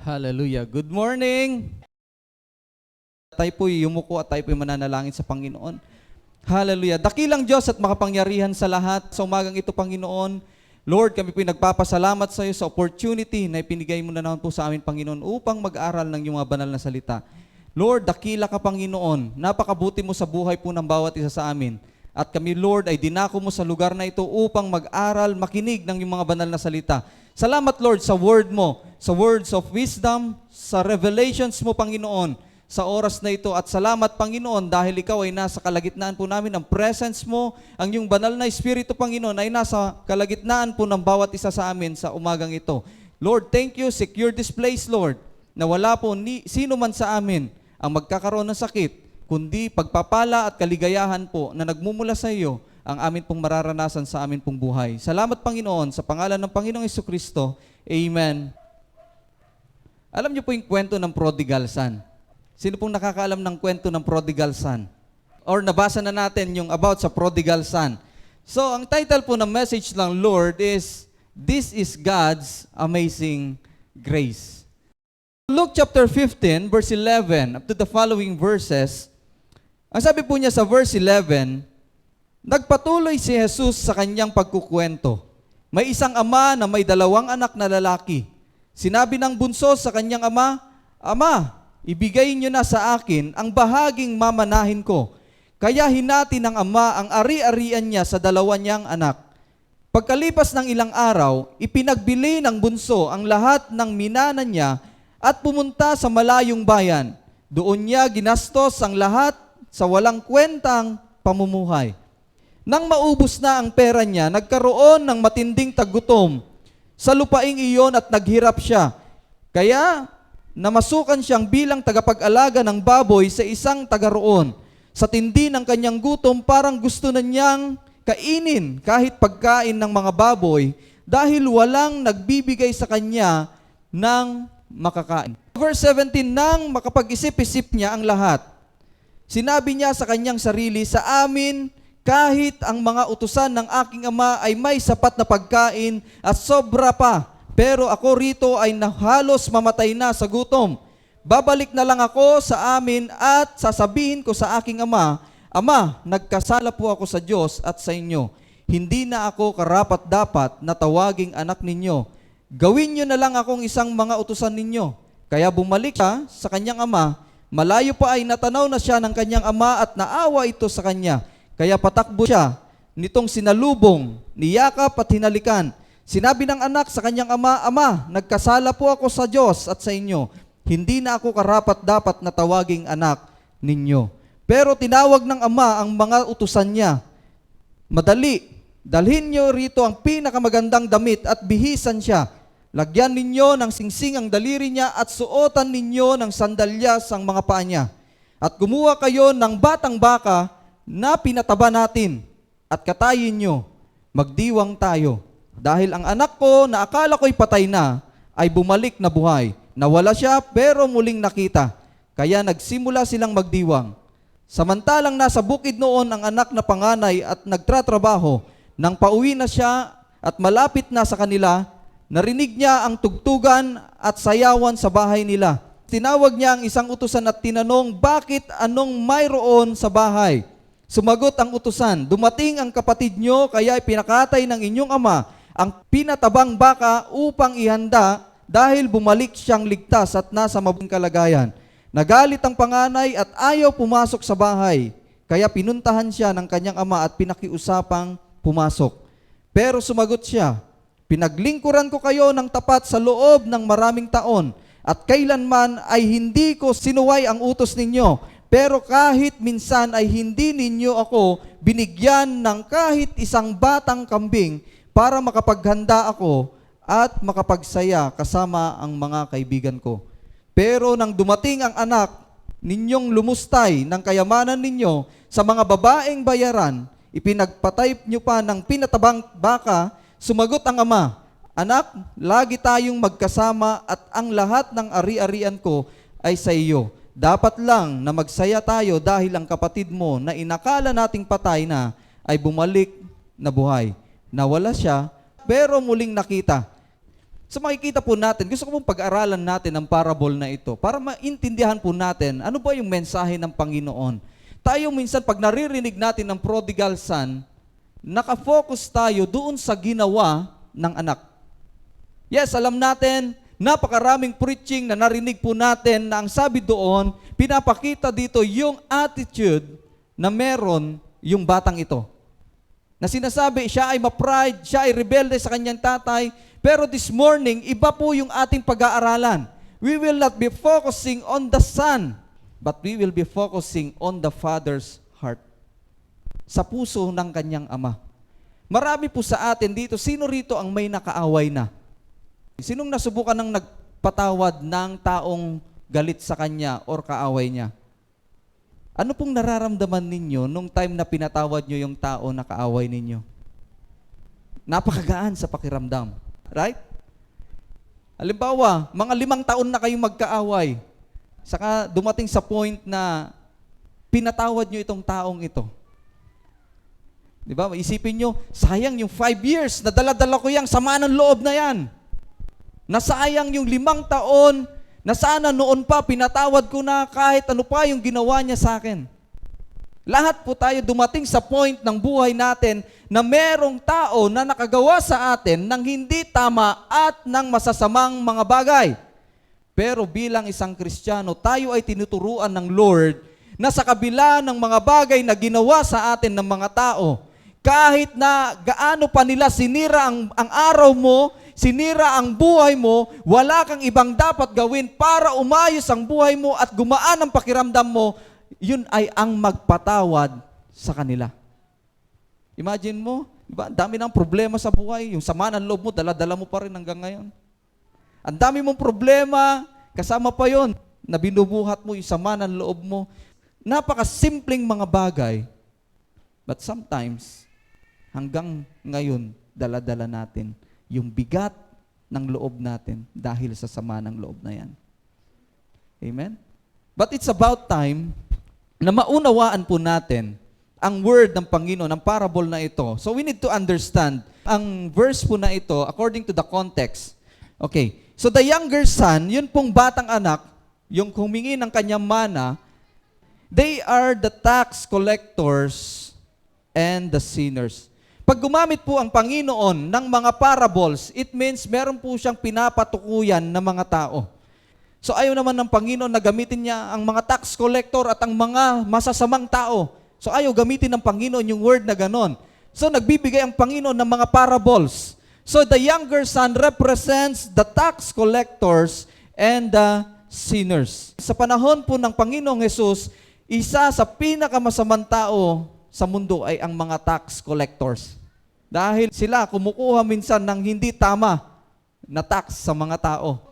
Hallelujah. Good morning! Tayo po'y yumuko at tayo po'y mananalangin sa Panginoon. Hallelujah. Dakilang Diyos at makapangyarihan sa lahat. Sa umagang ito, Panginoon, Lord, kami po'y nagpapasalamat sa iyo sa opportunity na ipinigay mo na naman po sa amin, Panginoon, upang mag-aral ng iyong mga banal na salita. Lord, dakila ka, Panginoon. Napakabuti mo sa buhay po ng bawat isa sa amin. At kami, Lord, ay dinako mo sa lugar na ito upang mag-aral, makinig ng iyong mga banal na salita. Salamat, Lord, sa word mo, sa words of wisdom, sa revelations mo, Panginoon, sa oras na ito. At salamat, Panginoon, dahil ikaw ay nasa kalagitnaan po namin. Ang presence mo, ang iyong banal na Espiritu, Panginoon, ay nasa kalagitnaan po ng bawat isa sa amin sa umagang ito. Lord, thank you. Secure this place, Lord, na wala po sino man sa amin ang magkakaroon ng sakit, kundi pagpapala at kaligayahan po na nagmumula sa iyo ang amin pong mararanasan sa amin pong buhay. Salamat, Panginoon, sa pangalan ng Panginoong Jesucristo. Amen. Alam niyo po yung kwento ng prodigal son. Sino pong nakakaalam ng kwento ng prodigal son? Or nabasa na natin yung about sa prodigal son. So, ang title po ng message ng Lord is, This is God's Amazing Grace. Luke chapter 15, verse 11, up to the following verses, ang sabi po niya sa verse 11, nagpatuloy si Jesus sa kanyang pagkukwento. May isang ama na may 2 anak na lalaki. Sinabi ng bunso sa kanyang ama, Ama, ibigay niyo na sa akin ang bahaging mamanahin ko. Kaya hinati ng ama ang ari-arian niya sa 2 niyang anak. Pagkalipas ng ilang araw, ipinagbili ng bunso ang lahat ng minana niya at pumunta sa malayong bayan. Doon niya ginastos ang lahat sa walang kwentang pamumuhay. Nang maubos na ang pera niya, nagkaroon ng matinding tagutom sa lupaing iyon at naghirap siya. Kaya namasukan siyang bilang tagapag-alaga ng baboy sa isang taga roon. Sa tindi ng kanyang gutom, parang gusto na niyang kainin kahit pagkain ng mga baboy dahil walang nagbibigay sa kanya ng makakain. Verse 17, nang makapag-isip-isip niya ang lahat, sinabi niya sa kanyang sarili, sa amin, kahit ang mga utusan ng aking ama ay may sapat na pagkain at sobra pa, pero ako rito ay halos mamatay na sa gutom. Babalik na lang ako sa amin at sasabihin ko sa aking ama, Ama, nagkasala po ako sa Diyos at sa inyo. Hindi na ako karapat-dapat na tawaging anak ninyo. Gawin niyo na lang akong isang mga utusan ninyo. Kaya bumalik siya sa kanyang ama. Malayo pa ay natanaw na siya ng kanyang ama at naawa ito sa kanya. Kaya patakbo siya nitong sinalubong, niyakap at hinalikan. Sinabi ng anak sa kanyang ama, Ama, nagkasala po ako sa Diyos at sa inyo. Hindi na ako karapat-dapat na tawaging anak ninyo. Pero tinawag ng ama ang mga utusan niya. Madali, dalhin niyo rito ang pinakamagandang damit at bihisan siya. Lagyan ninyo ng singsing ang daliri niya at suotan ninyo ng sandalyas ang mga paa niya. At gumawa kayo ng batang baka na pinataba natin at katayin nyo, magdiwang tayo. Dahil ang anak ko na akala ko'y patay na, ay bumalik na buhay. Nawala siya pero muling nakita. Kaya nagsimula silang magdiwang. Samantalang nasa bukid noon ang anak na panganay at nagtratrabaho, nang pauwi na siya at malapit na sa kanila, narinig niya ang tugtugan at sayawan sa bahay nila. Tinawag niya ang isang utusan at tinanong, bakit anong mayroon sa bahay? Sumagot ang utusan, dumating ang kapatid nyo, kaya pinakatay ng inyong ama ang pinatabang baka upang ihanda dahil bumalik siyang ligtas at nasa mabuting kalagayan. Nagalit ang panganay at ayaw pumasok sa bahay, kaya pinuntahan siya ng kanyang ama at pinakiusapang pumasok. Pero sumagot siya, pinaglingkuran ko kayo ng tapat sa loob ng maraming taon at kailanman ay hindi ko sinuway ang utos ninyo. Pero kahit minsan ay hindi ninyo ako binigyan ng kahit isang batang kambing para makapaghanda ako at makapagsaya kasama ang mga kaibigan ko. Pero nang dumating ang anak ninyong lumustay ng kayamanan ninyo sa mga babaeng bayaran, ipinagpatay nyo pa ng pinatabang baka, sumagot ang ama, Anak, lagi tayong magkasama at ang lahat ng ari-arian ko ay sa iyo. Dapat lang na magsaya tayo dahil ang kapatid mo na inakala nating patay na ay bumalik na buhay. Nawala siya, pero muling nakita. So makikita po natin, gusto ko pong pag-aralan natin ang parable na ito para maintindihan po natin ano ba yung mensahe ng Panginoon. Tayo minsan pag naririnig natin ng prodigal son, nakafocus tayo doon sa ginawa ng anak. Yes, alam natin, napakaraming preaching na narinig po natin na ang sabi doon, pinapakita dito yung attitude na meron yung batang ito. Na sinasabi, siya ay ma-pride, siya ay rebelde sa kanyang tatay, pero this morning, iba po yung ating pag-aaralan. We will not be focusing on the son, but we will be focusing on the father's heart. Sa puso ng kanyang ama. Marami po sa atin dito, sino rito ang may nakaaway na? Sinong nasubukan ng nagpatawad ng taong galit sa kanya or kaaway niya? Ano pong nararamdaman ninyo nung time na pinatawad nyo yung tao na kaaway ninyo? Napakagaan sa pakiramdam. Right? Halimbawa, mga 5 taon na kayong magkaaway. Saka dumating sa point na pinatawad nyo itong taong ito. Di ba? Isipin nyo, sayang yung 5 years na dala-dala ko yung sama ng loob na yan. Nasayang yung 5 taon na sana noon pa pinatawad ko na kahit ano pa yung ginawa niya sa akin. Lahat po tayo dumating sa point ng buhay natin na merong tao na nakagawa sa atin ng hindi tama at ng masasamang mga bagay. Pero bilang isang Kristiyano, tayo ay tinuturuan ng Lord na sa kabila ng mga bagay na ginawa sa atin ng mga tao, kahit na gaano pa nila sinira ang araw mo, sinira ang buhay mo, wala kang ibang dapat gawin para umayos ang buhay mo at gumaan ang pakiramdam mo, yun ay ang magpatawad sa kanila. Imagine mo, diba, ang dami ng problema sa buhay, yung sama ng loob mo, dala-dala mo pa rin hanggang ngayon. Ang dami mong problema, kasama pa yon na binubuhat mo yung sama ng loob mo. Napakasimpleng mga bagay, but sometimes, hanggang ngayon, dala-dala natin yung bigat ng loob natin dahil sa sama ng loob na yan. Amen? But it's about time na maunawaan po natin ang word ng Panginoon, ang parable na ito. So we need to understand ang verse po na ito according to the context. Okay. So the younger son, yun pong batang anak, yung humingi ng kanyang mana, they are the tax collectors and the sinners. Pag gumamit po ang Panginoon ng mga parables, it means meron po siyang pinapatukuyan ng mga tao. So ayaw naman ng Panginoon na gamitin niya ang mga tax collector at ang mga masasamang tao. So ayaw gamitin ng Panginoon yung word na ganon. So nagbibigay ang Panginoon ng mga parables. So the younger son represents the tax collectors and the sinners. Sa panahon po ng Panginoong Jesus, isa sa pinakamasamang tao sa mundo ay ang mga tax collectors. Dahil sila kumukuha minsan ng hindi tama na tax sa mga tao.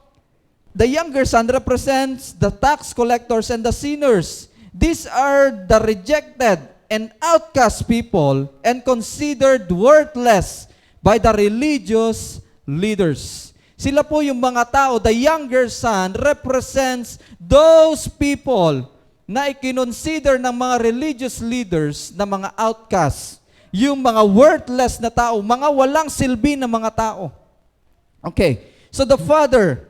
The younger son represents the tax collectors and the sinners. These are the rejected and outcast people and considered worthless by the religious leaders. Sila po yung mga tao, the younger son represents those people na ikinonsider ng mga religious leaders na mga outcasts. Yung mga worthless na tao, mga walang silbi na mga tao. Okay, so the father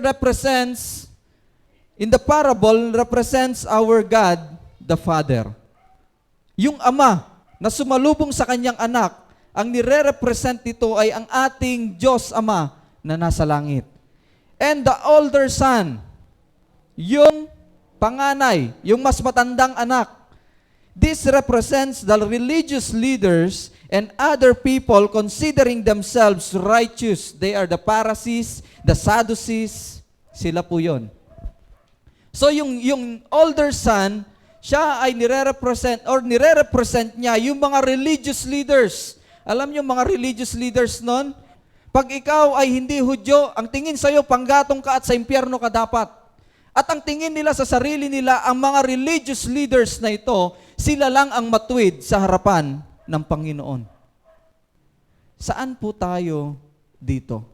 represents, in the parable, represents our God, the Father. Yung ama na sumalubong sa kanyang anak, ang nire-represent nito ay ang ating Diyos Ama na nasa langit. And the older son, yung panganay, yung mas matandang anak. This represents the religious leaders and other people considering themselves righteous. They are the Pharisees, the Sadducees, sila po yun. So yung older son, siya ay nire-represent niya yung mga religious leaders. Alam niyo mga religious leaders nun? Pag ikaw ay hindi Hudyo, ang tingin sa'yo, panggatong ka at sa impyerno ka dapat. At ang tingin nila sa sarili nila, ang mga religious leaders na ito, sila lang ang matuwid sa harapan ng Panginoon. Saan po tayo dito?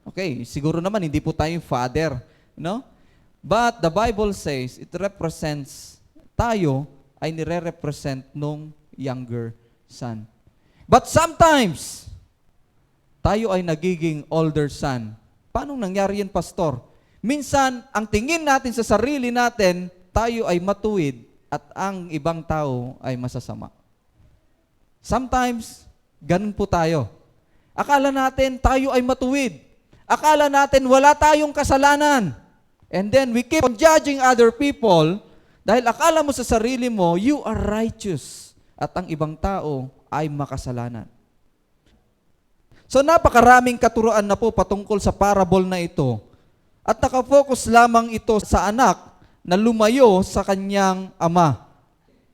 Okay, siguro naman hindi po tayo father, no? But the Bible says it represents, tayo ay nire-represent nung younger son. But sometimes, tayo ay nagiging older son. Paano nangyari yan, pastor? Minsan, ang tingin natin sa sarili natin, tayo ay matuwid at ang ibang tao ay masasama. Sometimes, ganun po tayo. Akala natin tayo ay matuwid. Akala natin wala tayong kasalanan. And then we keep on judging other people dahil akala mo sa sarili mo, you are righteous. At ang ibang tao ay makasalanan. So napakaraming katuruan na po patungkol sa parable na ito. At nakafocus lamang ito sa anak na lumayo sa kanyang ama.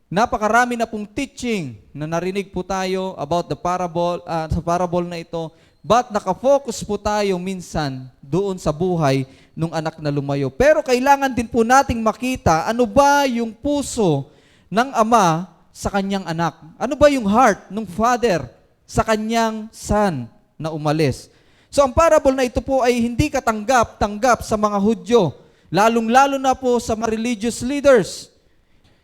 Napakarami na pong teaching na narinig po tayo about the parable, sa parable na ito. But nakafocus po tayo minsan doon sa buhay ng anak na lumayo. Pero kailangan din po nating makita ano ba yung puso ng ama sa kanyang anak. Ano ba yung heart ng father sa kanyang son na umalis. So ang parable na ito po ay hindi katanggap-tanggap sa mga Hudyo, lalong-lalo na po sa mga religious leaders.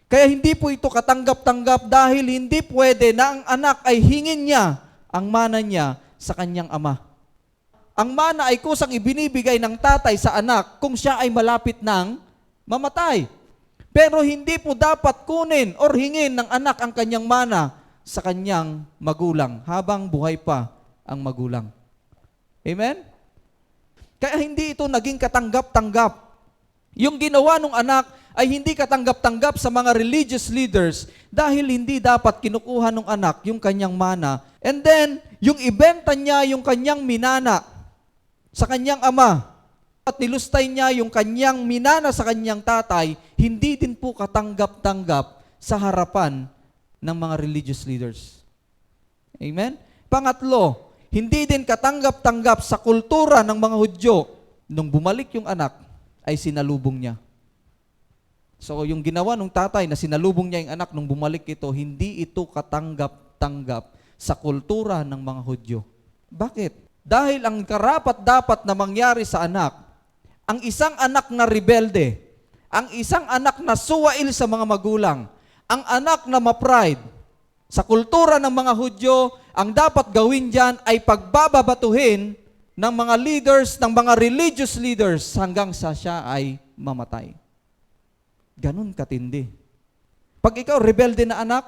Kaya hindi po ito katanggap-tanggap dahil hindi pwede na ang anak ay hingin niya ang mana niya sa kanyang ama. Ang mana ay kusang ibinibigay ng tatay sa anak kung siya ay malapit ng mamatay. Pero hindi po dapat kunin or hingin ng anak ang kanyang mana sa kanyang magulang habang buhay pa ang magulang. Amen? Kaya hindi ito naging katanggap-tanggap. Yung ginawa ng anak ay hindi katanggap-tanggap sa mga religious leaders dahil hindi dapat kinukuha ng anak yung kanyang mana. And then, yung ibenta niya yung kanyang minana sa kanyang ama at nilustay niya yung kanyang minana sa kanyang tatay, hindi din po katanggap-tanggap sa harapan ng mga religious leaders. Amen? Pangatlo, hindi din katanggap-tanggap sa kultura ng mga Hudyo. Nung bumalik yung anak, ay sinalubong niya. So yung ginawa ng tatay na sinalubong niya yung anak nung bumalik ito, hindi ito katanggap-tanggap sa kultura ng mga Hudyo. Bakit? Dahil ang karapat-dapat na mangyari sa anak, ang isang anak na rebelde, ang isang anak na suwail sa mga magulang, ang anak na ma-pride, sa kultura ng mga Hudyo, ang dapat gawin dyan ay pagbababatuhin ng mga leaders, ng mga religious leaders hanggang sa siya ay mamatay. Ganun katindi. Pag ikaw rebelde na anak,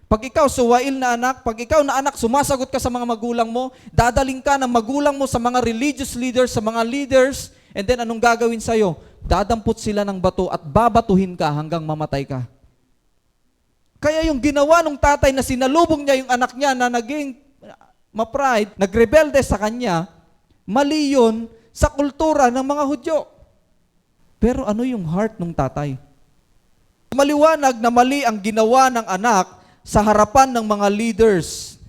pag ikaw suwail na anak, pag ikaw na anak sumasagot ka sa mga magulang mo, dadaling ka ng magulang mo sa mga religious leaders, sa mga leaders, and then anong gagawin sa'yo? Dadampot sila ng bato at babatuhin ka hanggang mamatay ka. Kaya yung ginawa ng tatay na sinalubong niya yung anak niya na naging ma-pride, nagrebelde sa kanya, mali yun sa kultura ng mga Hudyo. Pero ano yung heart ng tatay? Maliwanag na mali ang ginawa ng anak sa harapan ng mga leaders.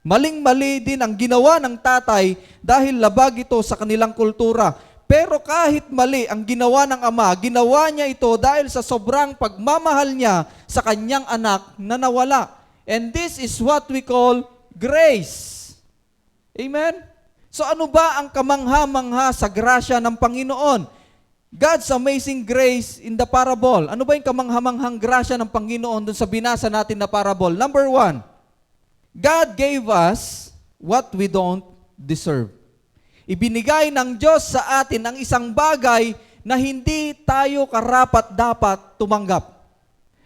Maling-mali din ang ginawa ng tatay dahil labag ito sa kanilang kultura. Pero kahit mali ang ginawa ng ama, ginawa niya ito dahil sa sobrang pagmamahal niya sa kanyang anak na nawala. And this is what we call grace. Amen? So ano ba ang kamangha-mangha sa grasya ng Panginoon? God's amazing grace in the parable. Ano ba yung kamangha-manghang grasya ng Panginoon dun sa binasa natin na parable? Number 1, God gave us what we don't deserve. Ibinigay ng Diyos sa atin ang isang bagay na hindi tayo karapat-dapat tumanggap.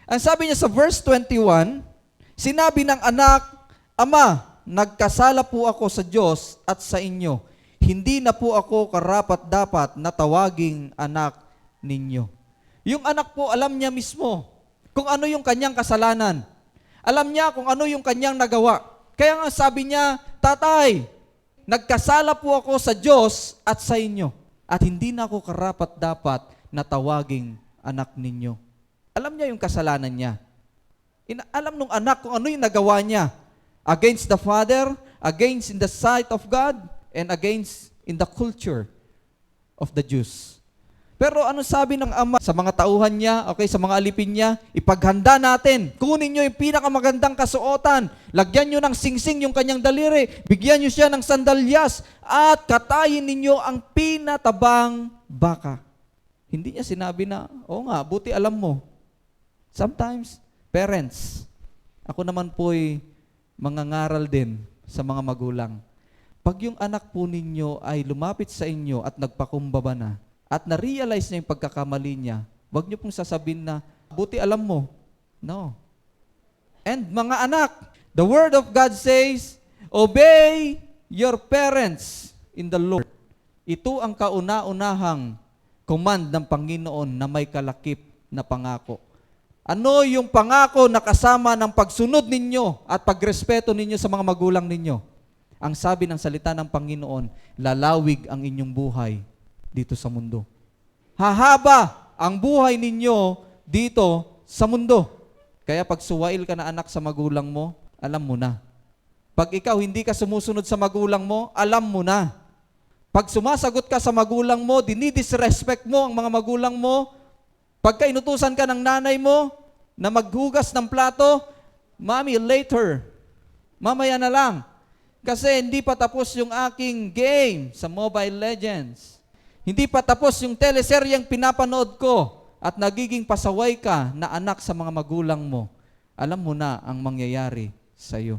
Ang sabi niya sa verse 21, sinabi ng anak, Ama, nagkasala po ako sa Diyos at sa inyo. Hindi na po ako karapat-dapat na tawaging anak ninyo. Yung anak po, alam niya mismo kung ano yung kanyang kasalanan. Alam niya kung ano yung kanyang nagawa. Kaya nga sabi niya, Tatay, nagkasala po ako sa Diyos at sa inyo, at hindi na ako karapat-dapat na tawaging anak ninyo. Alam niya yung kasalanan niya. Alam nung anak kung ano yung nagawa niya against the father, against in the sight of God, and against in the culture of the Jews. Pero ano sabi ng ama sa mga tauhan niya, okay, sa mga alipin niya, ipaghanda natin. Kunin niyo yung pinakamagandang kasuotan. Lagyan niyo ng singsing yung kanyang daliri. Bigyan niyo siya ng sandalyas at katayin ninyo ang pinatabang baka. Hindi niya sinabi na, oo nga, buti alam mo. Sometimes, parents, ako naman po'y mangangaral din sa mga magulang. Pag yung anak po ninyo ay lumapit sa inyo at nagpakumbaba na, at na-realize niya yung pagkakamali niya, huwag niyo pong sasabihin na, buti alam mo. No. And mga anak, the Word of God says, obey your parents in the Lord. Ito ang kauna-unahang command ng Panginoon na may kalakip na pangako. Ano yung pangako na kasama ng pagsunod ninyo at pagrespeto ninyo sa mga magulang ninyo? Ang sabi ng salita ng Panginoon, lalawig ang inyong buhay dito sa mundo. Hahaba ang buhay ninyo dito sa mundo. Kaya pag suwail ka na anak sa magulang mo, alam mo na. Pag ikaw hindi ka sumusunod sa magulang mo, alam mo na. Pag sumasagot ka sa magulang mo, dinidisrespect mo ang mga magulang mo, pagka inutusan ka ng nanay mo na maghugas ng plato, Mommy, later. Mamaya na lang. Kasi hindi pa tapos yung aking game sa Mobile Legends. Hindi pa tapos yung teleseryeng pinapanood ko at nagiging pasaway ka na anak sa mga magulang mo. Alam mo na ang mangyayari sa iyo.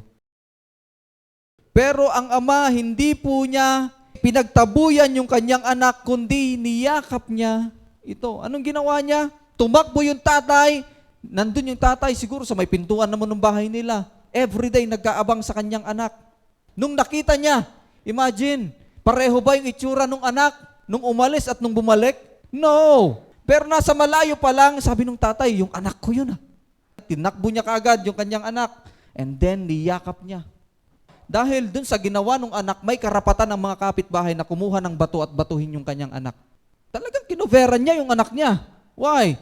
Pero ang ama, hindi po niya pinagtabuyan yung kanyang anak, kundi niyakap niya ito. Anong ginawa niya? Tumakbo yung tatay. Nandun yung tatay siguro sa may pintuan naman ng bahay nila. Everyday nagkaabang sa kanyang anak. Nung nakita niya, imagine, pareho ba yung itsura ng anak nung umalis at nung bumalik? No. Pero nasa malayo pa lang, sabi ng tatay, yung anak ko yun. Tinakbo niya kaagad yung kanyang anak. And then, niyakap niya. Dahil dun sa ginawa ng anak, may karapatan ng mga kapitbahay na kumuha ng bato at batuhin yung kanyang anak. Talagang kinuveran niya yung anak niya. Why?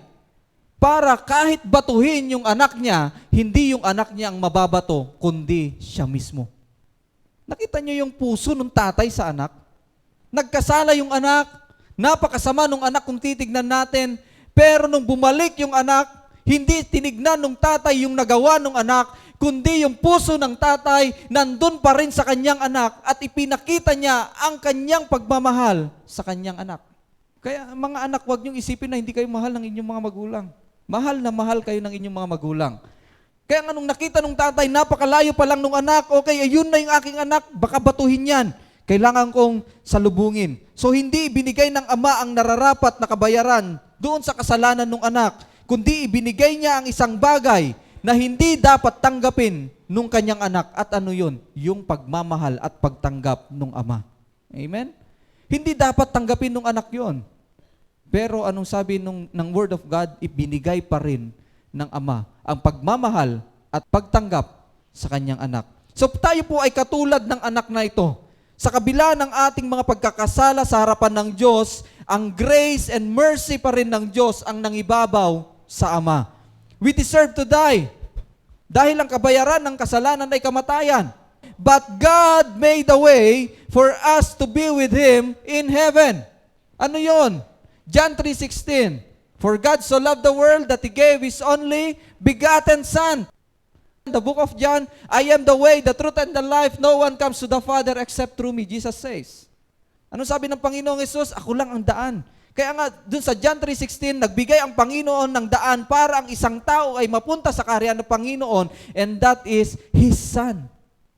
Para kahit batuhin yung anak niya, hindi yung anak niya ang mababato, kundi siya mismo. Nakita niyo yung puso ng tatay sa anak? Nagkasala yung anak, napakasama nung anak kung titignan natin, pero nung bumalik yung anak, hindi tinignan nung tatay yung nagawa nung anak, kundi yung puso ng tatay nandun pa rin sa kanyang anak at ipinakita niya ang kanyang pagmamahal sa kanyang anak. Kaya mga anak, huwag niyong isipin na hindi kayo mahal ng inyong mga magulang. Mahal na mahal kayo ng inyong mga magulang. Kaya nga nung nakita nung tatay, napakalayo pa lang nung anak, okay, ayun na yung aking anak, baka batuhin yan. Kailangan kong salubungin. So hindi ibinigay ng ama ang nararapat na kabayaran doon sa kasalanan ng anak, kundi ibinigay niya ang isang bagay na hindi dapat tanggapin nung kanyang anak. At ano yun? Yung pagmamahal at pagtanggap nung ama. Amen? Hindi dapat tanggapin nung anak yun. Pero anong sabi ng Word of God, ibinigay pa rin ng ama ang pagmamahal at pagtanggap sa kanyang anak. So tayo po ay katulad ng anak na ito. Sa kabila ng ating mga pagkakasala sa harapan ng Diyos, ang grace and mercy pa rin ng Diyos ang nangibabaw sa ama. We deserve to die dahil ang kabayaran ng kasalanan ay kamatayan. But God made a way for us to be with Him in heaven. Ano yon? John 3:16. For God so loved the world that He gave His only begotten Son. In the book of John, I am the way, the truth, and the life. No one comes to the Father except through me, Jesus says. Ano sabi ng Panginoong Hesus? Ako lang ang daan. Kaya nga, dun sa John 3:16, nagbigay ang Panginoon ng daan para ang isang tao ay mapunta sa kaharian ng Panginoon, and that is His Son.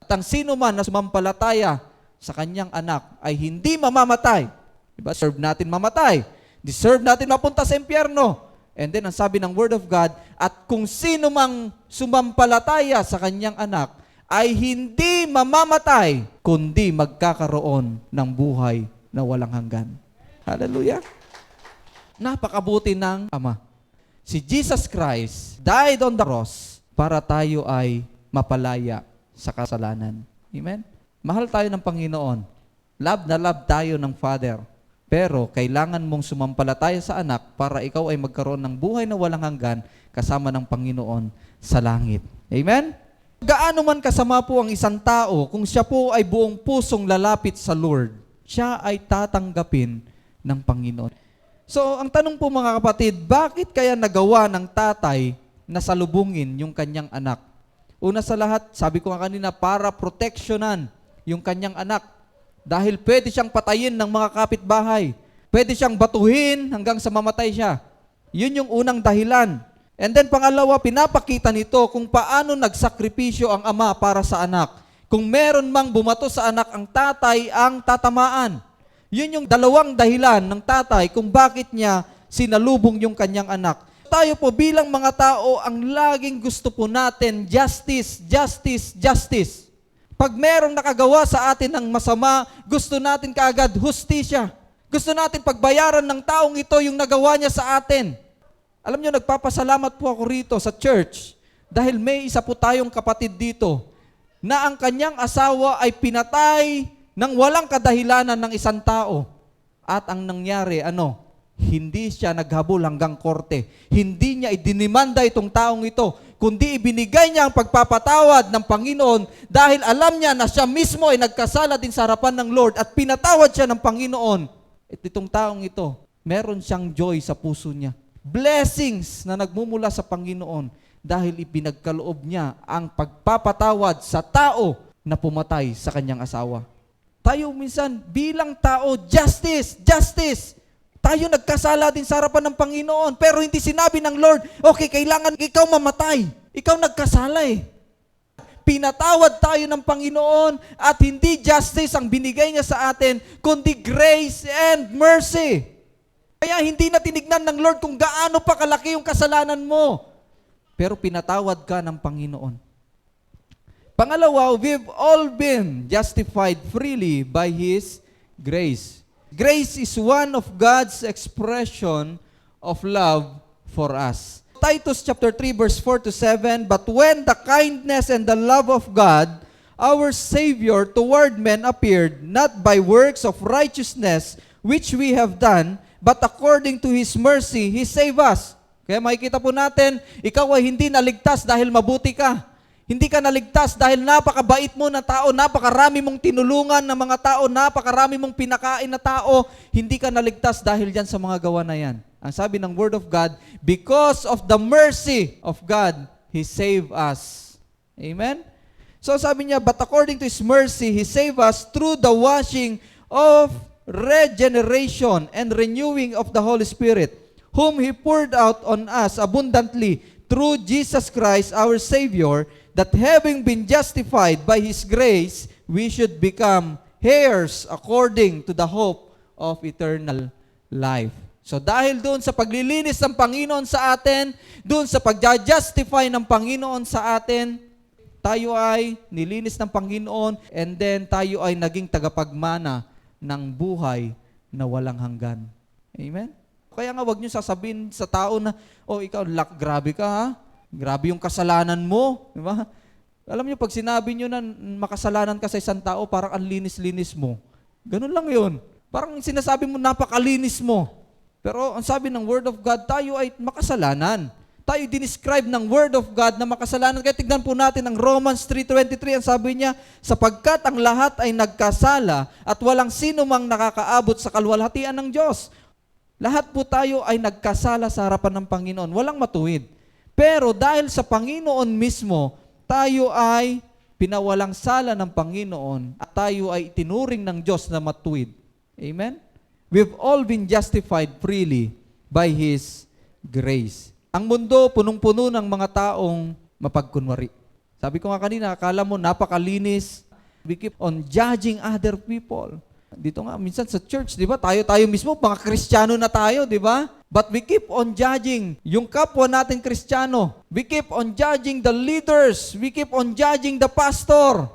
At ang sino man na sumampalataya sa kanyang anak ay hindi mamamatay. Diba? Serve natin mamatay. Deserve natin mapunta sa impyerno. And then, ang sabi ng Word of God, at kung sino mang sumampalataya sa kanyang anak, ay hindi mamamatay, kundi magkakaroon ng buhay na walang hanggan. Hallelujah! Napakabuti ng Ama. Si Jesus Christ died on the cross para tayo ay mapalaya sa kasalanan. Amen? Mahal tayo ng Panginoon. Love na love tayo ng Father. Pero kailangan mong sumampalataya sa anak para ikaw ay magkaroon ng buhay na walang hanggan kasama ng Panginoon sa langit. Amen? Gaano man kasama po ang isang tao, kung siya po ay buong pusong lalapit sa Lord, siya ay tatanggapin ng Panginoon. So, ang tanong po mga kapatid, bakit kaya nagawa ng tatay na salubungin yung kanyang anak? Una sa lahat, sabi ko nga kanina, para proteksyonan yung kanyang anak. Dahil pwede siyang patayin ng mga kapitbahay. Pwede siyang batuhin hanggang sa mamatay siya. Yun yung unang dahilan. And then pangalawa, pinapakita nito kung paano nagsakripisyo ang ama para sa anak. Kung Kung meron mang bumato sa anak, ang tatay ang tatamaan. Yun yung dalawang dahilan ng tatay kung bakit niya sinalubong yung kanyang anak. Tayo po bilang mga tao, ang laging gusto po natin, justice, justice, justice. Pag merong nakagawa sa atin ng masama, gusto natin kaagad hustisya. Gusto natin pagbayaran ng taong ito yung nagawa niya sa atin. Alam niyo, nagpapasalamat po ako rito sa church dahil may isa po tayong kapatid dito na ang kanyang asawa ay pinatay ng walang kadahilanan ng isang tao. At ang nangyari, hindi siya naghabol hanggang korte. Hindi niya idinimanda itong taong ito, kundi ibinigay niya ang pagpapatawad ng Panginoon dahil alam niya na siya mismo ay nagkasala din sa harapan ng Lord at pinatawad siya ng Panginoon. At itong taong ito, meron siyang joy sa puso niya. Blessings na nagmumula sa Panginoon dahil ipinagkaloob niya ang pagpapatawad sa tao na pumatay sa kanyang asawa. Tayo minsan bilang tao, justice, justice. Tayo nagkasala din sa harapan ng Panginoon, pero hindi sinabi ng Lord, okay, kailangan ikaw mamatay. Ikaw nagkasala eh. Pinatawad tayo ng Panginoon at hindi justice ang binigay niya sa atin, kundi grace and mercy. Kaya hindi na tinignan ng Lord kung gaano pa kalaki yung kasalanan mo. Pero pinatawad ka ng Panginoon. Pangalawa, we've all been justified freely by His grace. Grace is one of God's expression of love for us. Titus chapter 3 verse 4 to 7, but when the kindness and the love of God, our Savior toward men appeared, not by works of righteousness which we have done, but according to His mercy, He saved us. Kaya makikita po natin, ikaw ay hindi naligtas dahil mabuti ka. Hindi ka naligtas dahil napakabait mo na tao, napakarami mong tinulungan ng mga tao, napakarami mong pinakain na tao. Hindi ka naligtas dahil yan sa mga gawa na yan. Ang sabi ng Word of God, because of the mercy of God, He saved us. Amen? So sabi niya, but according to His mercy, He saved us through the washing of regeneration and renewing of the Holy Spirit, whom He poured out on us abundantly through Jesus Christ our Savior, that having been justified by His grace, we should become heirs according to the hope of eternal life. So dahil doon sa paglilinis ng Panginoon sa atin, doon sa pag-justify ng Panginoon sa atin, tayo ay nilinis ng Panginoon and then tayo ay naging tagapagmana ng buhay na walang hanggan. Amen? Kaya nga wag niyo sasabihin sa tao na, oh ikaw, grabe ka ha? Grabe yung kasalanan mo. Di ba? Alam niyo, pag sinabi niyo na makasalanan ka sa isang tao, parang ang linis-linis mo. Ganun lang yun. Parang sinasabi mo, napakalinis mo. Pero ang sabi ng Word of God, tayo ay makasalanan. Tayo dinescribe ng Word of God na makasalanan. Kaya tignan po natin ang Romans 3:23. Ang sabi niya, sapagkat ang lahat ay nagkasala at walang sino mang nakakaabot sa kaluwalhatian ng Diyos. Lahat po tayo ay nagkasala sa harapan ng Panginoon. Walang matuwid. Pero dahil sa Panginoon mismo, tayo ay pinawalang sala ng Panginoon at tayo ay itinuring ng Diyos na matuwid. Amen? We've all been justified freely by His grace. Ang mundo, punong-puno ng mga taong mapagkunwari. Sabi ko nga kanina, akala mo napakalinis. We keep on judging other people. Dito nga, minsan sa church, di ba? Tayo mismo, mga Kristiyano na tayo, di ba? But we keep on judging yung kapwa natin Kristiyano. We keep on judging the leaders. We keep on judging the pastor.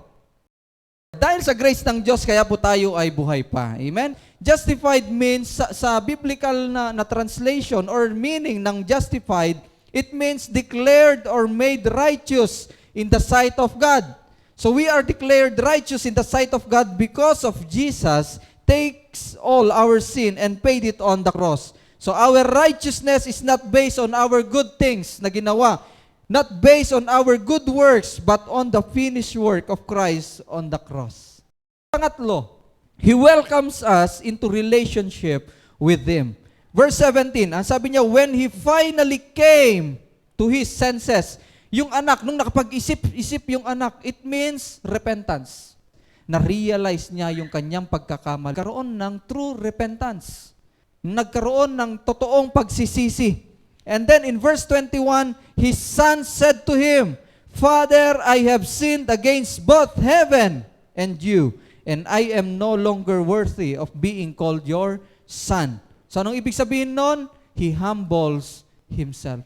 Dahil sa grace ng Diyos, kaya po tayo ay buhay pa. Amen? Justified means, sa biblical na translation or meaning ng justified, it means declared or made righteous in the sight of God. So we are declared righteous in the sight of God because of Jesus takes all our sin and paid it on the cross. So our righteousness is not based on our good things na ginawa, not based on our good works, but on the finished work of Christ on the cross. Pangatlo, He welcomes us into relationship with Him. Verse 17, ang sabi niya, when He finally came to His senses, yung anak, nung nakapag-isip yung anak, it means repentance. Na-realize niya yung kanyang pagkakamali. Nagkaroon ng true repentance. Nagkaroon ng totoong pagsisisi. And then in verse 21, His son said to Him, Father, I have sinned against both heaven and you, and I am no longer worthy of being called your son. So anong ibig sabihin nun? He humbles himself.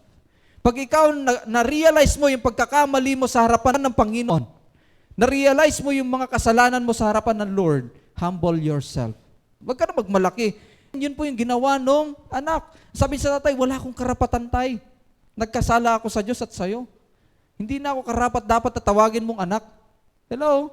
Pag ikaw na-realize mo yung pagkakamali mo sa harapan ng Panginoon, na-realize mo yung mga kasalanan mo sa harapan ng Lord, humble yourself. Huwag ka na magmalaki. Yun po yung ginawa nung anak. Sabi sa tatay, wala akong karapatan, tay. Nagkasala ako sa Diyos at sa'yo. Hindi na ako karapat dapat tatawagin mong anak. Hello?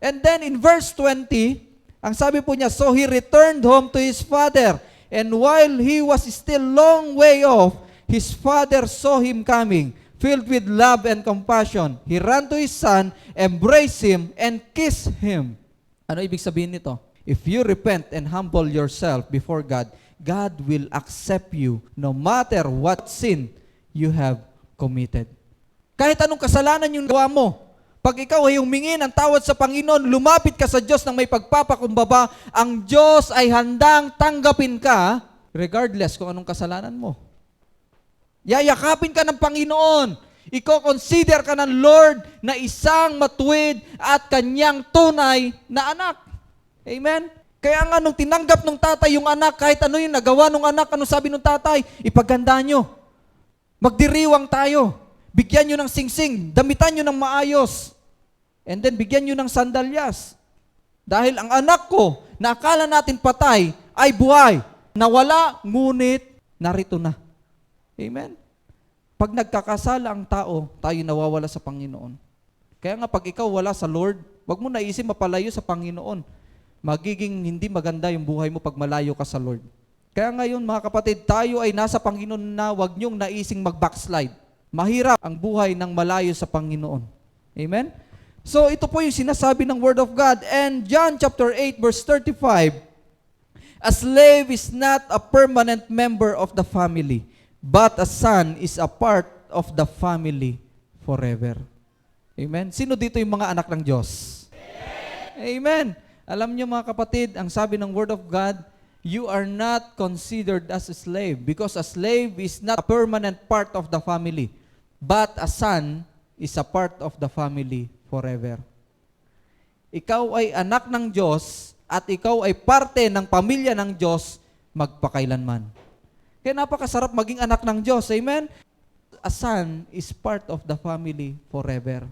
And then in verse 20, ang sabi po niya, so he returned home to his father, and while he was still long way off, his father saw him coming, filled with love and compassion. He ran to his son, embraced him, and kissed him. Ano ibig sabihin nito? If you repent and humble yourself before God, God will accept you no matter what sin you have committed. Kahit anong kasalanan yung gawa mo, pag ikaw ay humingi ng tawad sa Panginoon, lumapit ka sa Diyos ng may pagpapakumbaba, ang Diyos ay handang tanggapin ka regardless kung anong kasalanan mo. Yayakapin ka ng Panginoon. Iko-consider ka ng Lord na isang matuwid at kanyang tunay na anak. Amen? Kaya nga nung tinanggap ng tatay yung anak, kahit ano yung nagawa ng anak, ano sabi ng tatay? Ipaganda nyo. Magdiriwang tayo. Bigyan nyo ng singsing. Damitan nyo ng maayos. And then bigyan nyo ng sandalyas. Dahil ang anak ko, na akala natin patay, ay buhay. Nawala, ngunit narito na. Amen? Pag nagkakasala ang tao, tayo nawawala sa Panginoon. Kaya nga pag ikaw wala sa Lord, wag mo naisip mapalayo sa Panginoon. Magiging hindi maganda yung buhay mo pag malayo ka sa Lord. Kaya ngayon mga kapatid, tayo ay nasa Panginoon na wag niyong naising mag-backslide. Mahirap ang buhay ng malayo sa Panginoon. Amen? So ito po yung sinasabi ng Word of God. And John chapter 8 verse 35, a slave is not a permanent member of the family, but a son is a part of the family forever. Amen? Sino dito yung mga anak ng Diyos? Amen. Alam niyo mga kapatid, ang sabi ng Word of God, you are not considered as a slave because a slave is not a permanent part of the family, but a son is a part of the family forever. Ikaw ay anak ng Diyos at ikaw ay parte ng pamilya ng Diyos magpakailanman. Kaya napakasarap maging anak ng Diyos. Amen? A son is part of the family forever.